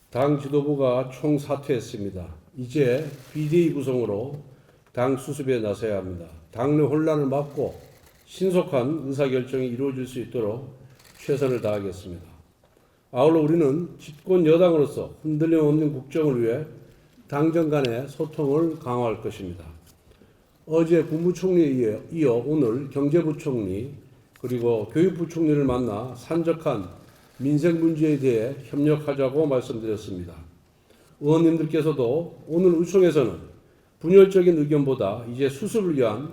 당 지도부가 총사퇴했습니다. 이제 비대위 구성으로 당 수습에 나서야 합니다. 당내 혼란을 막고 신속한 의사결정이 이루어질 수 있도록 최선을 다하겠습니다. 아울러 우리는 집권 여당으로서 흔들림 없는 국정을 위해 당정 간의 소통을 강화할 것입니다. 어제 국무총리에 이어 오늘 경제부총리 그리고 교육부총리를 만나 산적한 민생 문제에 대해 협력하자고 말씀드렸습니다. 의원님들께서도 오늘 의총에서는 분열적인 의견보다 이제 수습을 위한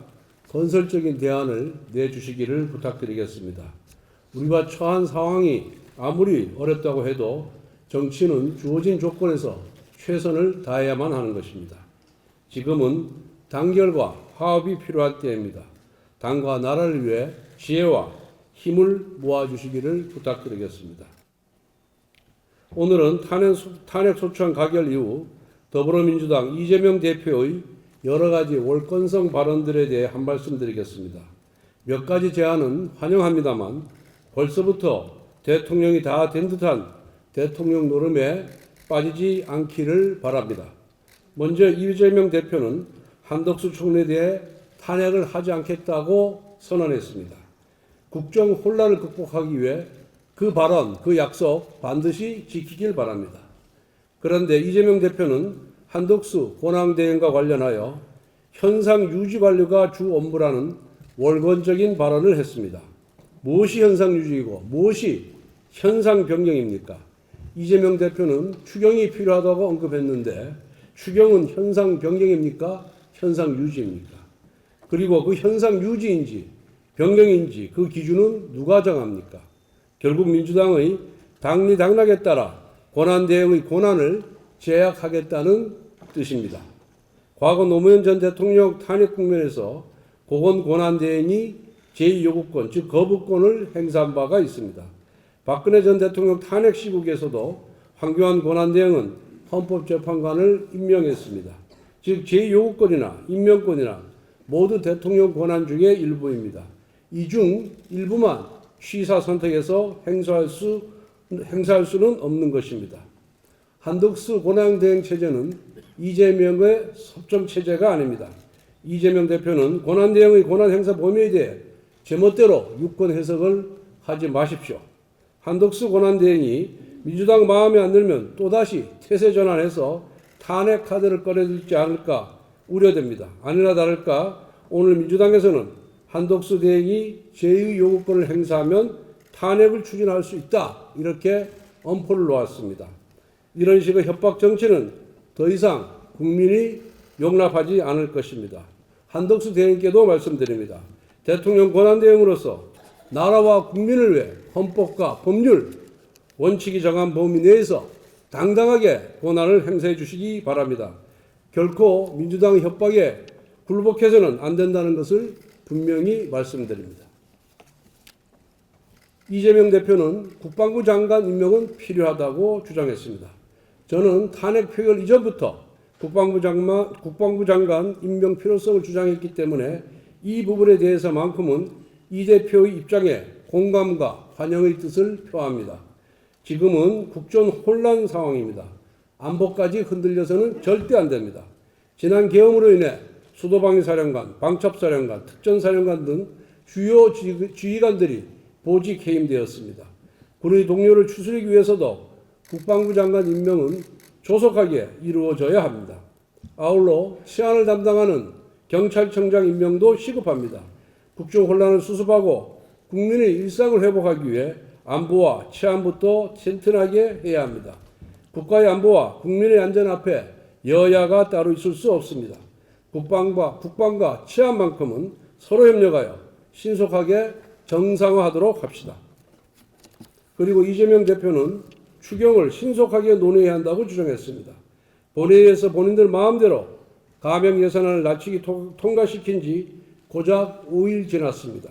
건설적인 대안을 내주시기를 부탁드리겠습니다. 우리가 처한 상황이 아무리 어렵다고 해도 정치는 주어진 조건에서 최선을 다해야만 하는 것입니다. 지금은 단결과 화합이 필요할 때입니다. 당과 나라를 위해 지혜와 힘을 모아주시기를 부탁드리겠습니다. 오늘은 탄핵 소추안 가결 이후 더불어민주당 이재명 대표의 여러 가지 월권성 발언들에 대해 한 말씀 드리겠습니다. 몇 가지 제안은 환영합니다만 벌써부터 대통령이 다 된 듯한 대통령 노름에 빠지지 않기를 바랍니다. 먼저 이재명 대표는 한덕수 총리에 대해 탄핵을 하지 않겠다고 선언했습니다. 국정 혼란을 극복하기 위해 그 발언, 그 약속 반드시 지키길 바랍니다. 그런데 이재명 대표는 한덕수 권한대행과 관련하여 현상 유지 관료가 주 업무라는 월권적인 발언을 했습니다. 무엇이 현상 유지이고 무엇이 현상 변경입니까? 이재명 대표는 추경이 필요하다고 언급했는데 추경은 현상 변경입니까? 현상 유지입니까? 그리고 그 현상 유지인지 변경인지 그 기준은 누가 정합니까? 결국 민주당의 당리당락에 따라 권한대행의 권한을 제약하겠다는 뜻입니다. 과거 노무현 전 대통령 탄핵 국면에서 고건 권한대행이 제2요구권, 즉 거부권을 행사한 바가 있습니다. 박근혜 전 대통령 탄핵 시국에서도 황교안 권한대행은 헌법재판관을 임명했습니다. 즉 제2요구권이나 임명권이나 모두 대통령 권한 중의 일부입니다. 이 중 일부만 취사 선택해서 행사할 수는 없는 것입니다. 한덕수 권한대행 체제는 이재명의 섭정 체제가 아닙니다. 이재명 대표는 권한대행의 권한 행사 범위에 대해 제멋대로 유권 해석을 하지 마십시오. 한덕수 권한대행이 민주당 마음에 안 들면 또다시 태세 전환해서 탄핵 카드를 꺼내들지 않을까 우려됩니다. 아니나 다를까 오늘 민주당에서는 한덕수 대행이 제2요구권을 행사하면 탄핵을 추진할 수 있다. 이렇게 엄포를 놓았습니다. 이런 식의 협박 정치는 더 이상 국민이 용납하지 않을 것입니다. 한덕수 대행께도 말씀드립니다. 대통령 권한대행으로서 나라와 국민을 위해 헌법과 법률, 원칙이 정한 범위 내에서 당당하게 권한을 행사해 주시기 바랍니다. 결코 민주당 협박에 굴복해서는 안 된다는 것을 분명히 말씀드립니다. 이재명 대표는 국방부 장관 임명은 필요하다고 주장했습니다. 저는 탄핵 표결 이전부터 국방부 장관 임명 필요성을 주장했기 때문에 이 부분에 대해서만큼은 이 대표의 입장에 공감과 환영의 뜻을 표합니다. 지금은 국정 혼란 상황입니다. 안보까지 흔들려서는 절대 안 됩니다. 지난 계엄으로 인해 수도방위사령관, 방첩사령관, 특전사령관 등 주요 지휘관들이 보직 해임되었습니다. 군의 동료를 추스르기 위해서도 국방부 장관 임명은 조속하게 이루어져야 합니다. 아울러 치안을 담당하는 경찰청장 임명도 시급합니다. 국정 혼란을 수습하고 국민의 일상을 회복하기 위해 안보와 치안부터 튼튼하게 해야 합니다. 국가의 안보와 국민의 안전 앞에 여야가 따로 있을 수 없습니다. 국방과 치안만큼은 서로 협력하여 신속하게 정상화하도록 합시다. 그리고 이재명 대표는 추경을 신속하게 논의해야 한다고 주장했습니다. 본회의에서 본인들 마음대로 감액 예산을 낮추기 통과시킨 지 고작 5일 지났습니다.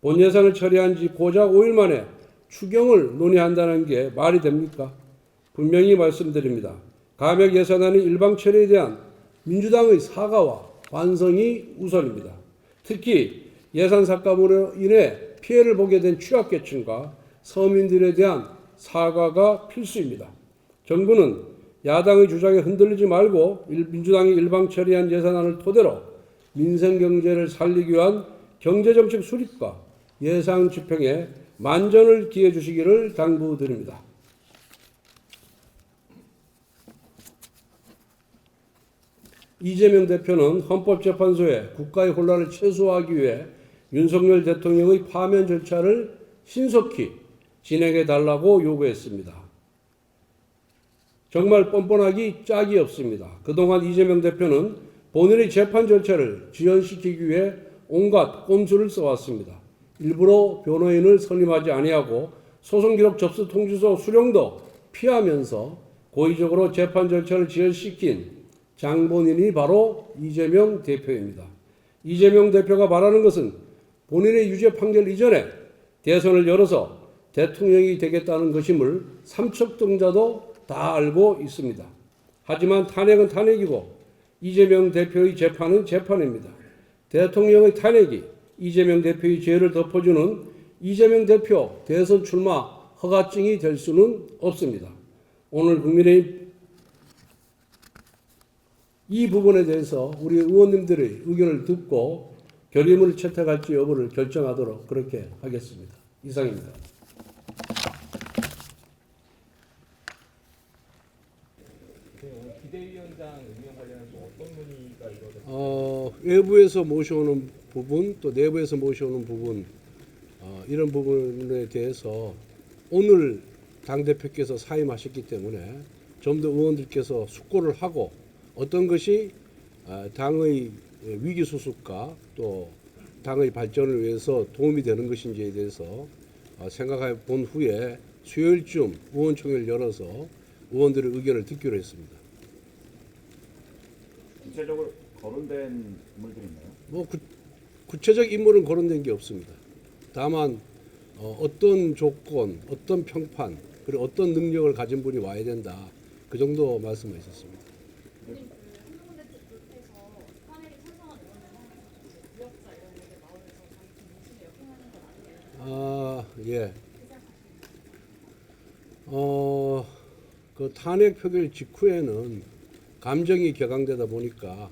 본 예산을 처리한 지 고작 5일 만에 추경을 논의한다는 게 말이 됩니까? 분명히 말씀드립니다. 감액 예산안의 일방 처리에 대한 민주당의 사과와 반성이 우선입니다. 특히 예산 삭감으로 인해 피해를 보게 된 취약계층과 서민들에 대한 사과가 필수입니다. 정부는 야당의 주장에 흔들리지 말고 민주당이 일방 처리한 예산안을 토대로 민생 경제를 살리기 위한 경제정책 수립과 예산 집행에 만전을 기해 주시기를 당부드립니다. 이재명 대표는 헌법재판소에 국가의 혼란을 최소화하기 위해 윤석열 대통령의 파면 절차를 신속히 진행해 달라고 요구했습니다. 정말 뻔뻔하기 짝이 없습니다. 그동안 이재명 대표는 본인의 재판 절차를 지연시키기 위해 온갖 꼼수를 써왔습니다. 일부러 변호인을 선임하지 아니하고 소송기록 접수 통지서 수령도 피하면서 고의적으로 재판 절차를 지연시킨 장본인이 바로 이재명 대표입니다. 이재명 대표가 말하는 것은 본인의 유죄 판결 이전에 대선을 열어서 대통령이 되겠다는 것임을 삼척동자도 다 알고 있습니다. 하지만 탄핵은 탄핵이고 이재명 대표의 재판은 재판입니다. 대통령의 탄핵이 이재명 대표의 죄를 덮어주는 이재명 대표 대선 출마 허가증이 될 수는 없습니다. 오늘 국민의힘 이 부분에 대해서 우리 의원님들의 의견을 듣고 결의문을 채택할지 여부를 결정하도록 그렇게 하겠습니다. 이상입니다. 비대위원장 임명 관련해서 어떤 논의가 이루어졌습니까? 외부에서 모셔오는 부분 또 내부에서 모셔오는 부분 이런 부분에 대해서 오늘 당대표께서 사임하셨기 때문에 좀 더 의원들께서 숙고를 하고 어떤 것이 당의 위기 수습과 또 당의 발전을 위해서 도움이 되는 것인지에 대해서 생각해 본 후에 수요일쯤 의원총회를 열어서 의원들의 의견을 듣기로 했습니다. 구체적으로 거론된 인물들이 있나요? 뭐 구체적 인물은 거론된 게 없습니다. 다만 어떤 조건, 어떤 평판, 그리고 어떤 능력을 가진 분이 와야 된다. 그 정도 말씀하셨습니다. 한동훈 대표께서 탄핵에 찬성한 의원들은 무력자 이런 얘기 나오면서 자기 좀 민심에 역행하는 건 아니에요? 예. 그 탄핵 표결 직후에는 감정이 격앙되다 보니까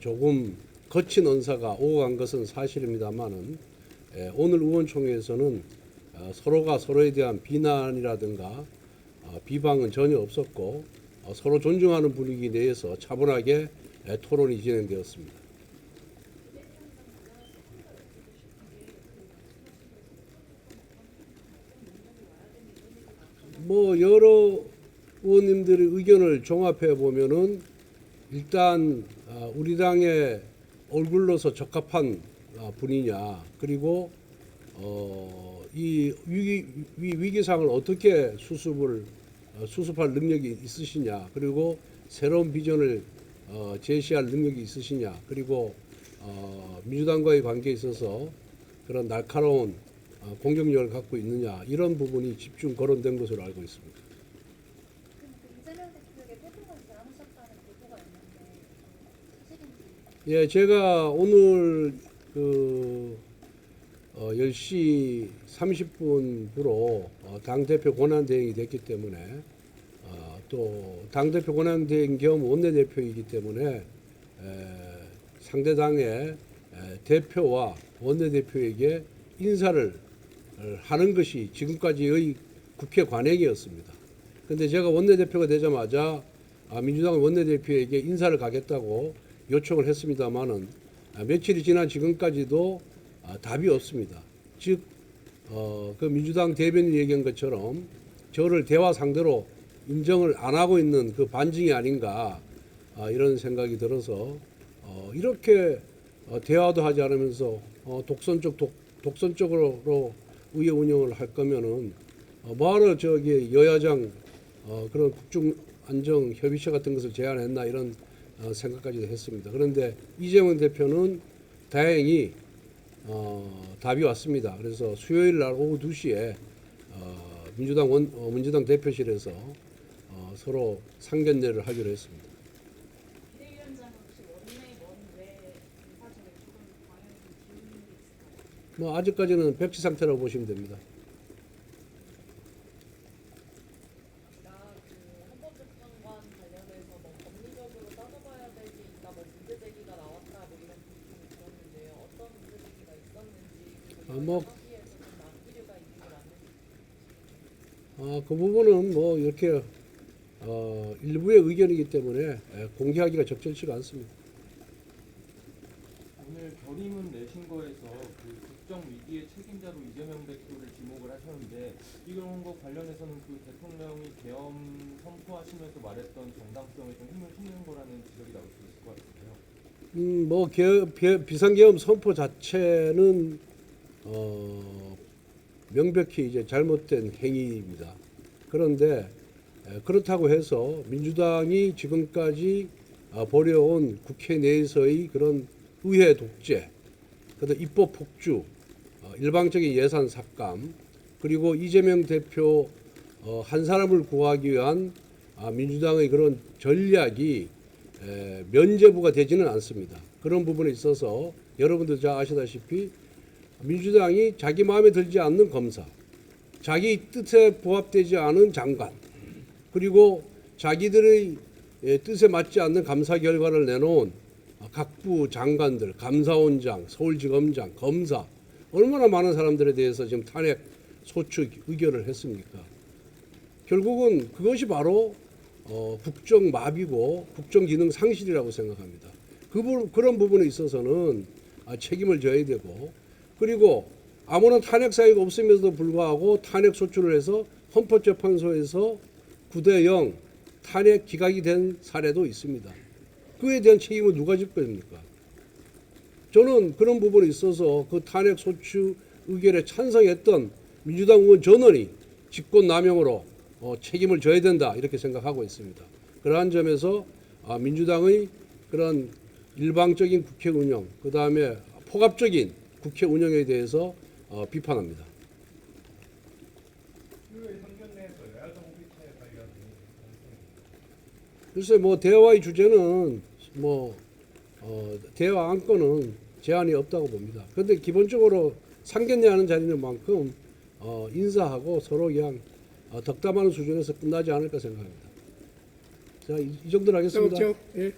조금 거친 언사가 오고 간 것은 사실입니다만은 오늘 의원총회에서는 서로가 서로에 대한 비난이라든가 비방은 전혀 없었고 서로 존중하는 분위기 내에서 차분하게 토론이 진행되었습니다. 뭐 여러 의원님들의 의견을 종합해 보면은 일단 우리 당의 얼굴로서 적합한 분이냐, 그리고 이 위기 상을 어떻게 수습할 능력이 있으시냐, 그리고 새로운 비전을 제시할 능력이 있으시냐, 그리고 민주당과의 관계에 있어서 그런 날카로운 공격력을 갖고 있느냐, 이런 부분이 집중 거론된 것으로 알고 있습니다. 이재명 대표에게 태도가 잘못했다는 보도가 있는데 사실인지? 예, 제가 오늘 10시 30분부로 당대표 권한대행이 됐기 때문에 또 당대표 권한대행 겸 원내대표이기 때문에 상대 당의 대표와 원내대표에게 인사를 하는 것이 지금까지의 국회 관행이었습니다. 그런데 제가 원내대표가 되자마자 민주당 원내대표에게 인사를 가겠다고 요청을 했습니다마는 며칠이 지난 지금까지도 답이 없습니다. 즉, 그 민주당 대변인이 얘기한 것처럼 저를 대화 상대로 인정을 안 하고 있는 그 반증이 아닌가 이런 생각이 들어서 이렇게 대화도 하지 않으면서 독선적으로 의회 운영을 할 거면은 뭐하러 저기 여야장 그런 국정안정협의체 같은 것을 제안했나 이런 생각까지도 했습니다. 그런데 이재명 대표는 다행히 답이 왔습니다. 그래서 수요일 날 오후 2시에 민주당 대표실에서 서로 상견례를 하기로 했습니다. 비대위원장 혹시 원내 인사청에 조금 방향이 좀 기울는 게 있을까요? 뭐 아직까지는 백지 상태라고 보시면 됩니다. 뭐 그 부분은 뭐 이렇게 일부의 의견이기 때문에 공개하기가 적절치가 않습니다. 오늘 결의문 내신 거에서 그 국정 위기의 책임자로 이재명 대표를 지목을 하셨는데 이런 거 관련해서는 그 대통령이 계엄 선포하시면서 말했던 정당성에 좀 힘을 실는 거라는 지적이 나올 수 있을 것 같은데요. 뭐 비상계엄 선포 자체는 명백히 이제 잘못된 행위입니다. 그런데 그렇다고 해서 민주당이 지금까지 벌여온 국회 내에서의 그런 의회 독재, 그다음 입법 폭주, 일방적인 예산 삭감, 그리고 이재명 대표 한 사람을 구하기 위한 민주당의 그런 전략이 면제부가 되지는 않습니다. 그런 부분에 있어서 여러분들 잘 아시다시피 민주당이 자기 마음에 들지 않는 검사, 자기 뜻에 부합되지 않은 장관, 그리고 자기들의 뜻에 맞지 않는 감사 결과를 내놓은 각부 장관들, 감사원장, 서울지검장, 검사, 얼마나 많은 사람들에 대해서 지금 탄핵 소추 의결을 했습니까? 결국은 그것이 바로 국정 마비고 국정 기능 상실이라고 생각합니다. 그런 부분에 있어서는 책임을 져야 되고, 그리고 아무런 탄핵 사유가 없음에도 불구하고 탄핵 소추를 해서 헌법재판소에서 9대0 탄핵 기각이 된 사례도 있습니다. 그에 대한 책임은 누가 질 겁니까? 저는 그런 부분에 있어서 그 탄핵 소추 의결에 찬성했던 민주당 의원 전원이 직권남용으로 책임을 져야 된다 이렇게 생각하고 있습니다. 그러한 점에서 민주당의 그런 일방적인 국회 운영, 그 다음에 포갑적인 국회 운영에 대해서 비판합니다. 글쎄 뭐 대화의 주제는 대화 안건은 제한이 없다고 봅니다. 그런데 기본적으로 상견례하는 자리는 만큼 인사하고 서로 그냥 덕담하는 수준에서 끝나지 않을까 생각합니다. 자, 이 정도로 하겠습니다. 예.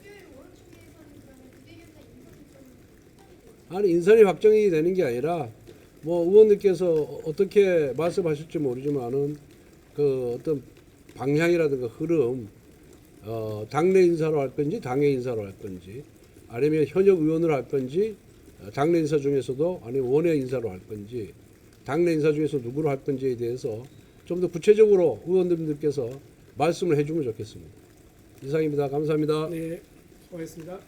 아니 인선이 확정이 되는 게 아니라 뭐 의원님께서 어떻게 말씀하실지 모르지만은 그 어떤 방향이라든가 흐름, 당내 인사로 할 건지 당의 인사로 할 건지, 아니면 현역 의원으로 할 건지, 당내 인사 중에서도 아니면 원외 인사로 할 건지, 당내 인사 중에서 누구로 할 건지에 대해서 좀 더 구체적으로 의원님들께서 말씀을 해주면 좋겠습니다. 이상입니다. 감사합니다. 네, 수고하셨습니다.